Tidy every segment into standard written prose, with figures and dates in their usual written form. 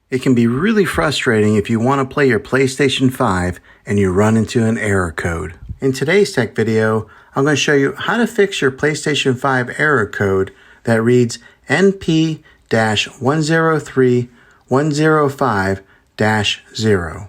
It can be really frustrating if you want to play your PlayStation 5 and you run into an error code. In today's tech video, I'm going to show you how to fix your PlayStation 5 error code that reads NP-103105-0.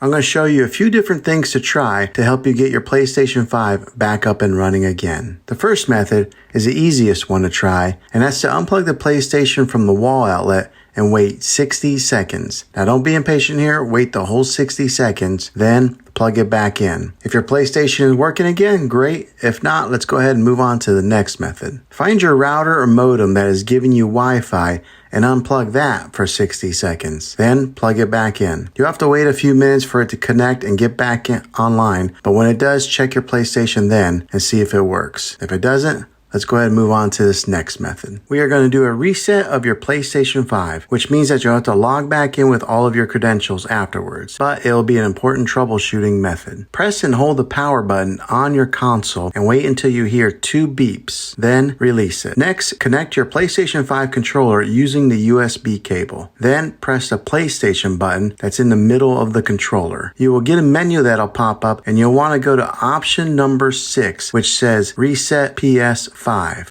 I'm going to show you a few different things to try to help you get your PlayStation 5 back up and running again. The first method is the easiest one to try, and that's to unplug the PlayStation from the wall outlet and wait 60 seconds. Now don't be impatient here, wait the whole 60 seconds, then plug it back in. If your PlayStation is working again, great. If not, let's go ahead and move on to the next method. Find your router or modem that is giving you Wi-Fi and unplug that for 60 seconds. Then plug it back in. You have to wait a few minutes for it to connect and get back online, but when it does, check your PlayStation then and see if it works. If it doesn't, let's go ahead and move on to this next method. We are going to do a reset of your PlayStation 5, which means that you'll have to log back in with all of your credentials afterwards, but it'll be an important troubleshooting method. Press and hold the power button on your console and wait until you hear 2 beeps, then release it. Next, connect your PlayStation 5 controller using the USB cable. Then press the PlayStation button that's in the middle of the controller. You will get a menu that'll pop up and you'll want to go to option number 6, which says Reset PS5.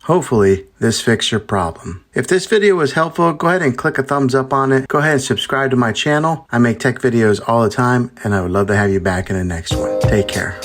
Hopefully, this fixed your problem. If this video was helpful, go ahead and click a thumbs up on it. Go ahead and subscribe to my channel. I make tech videos all the time, and I would love to have you back in the next one. Take care.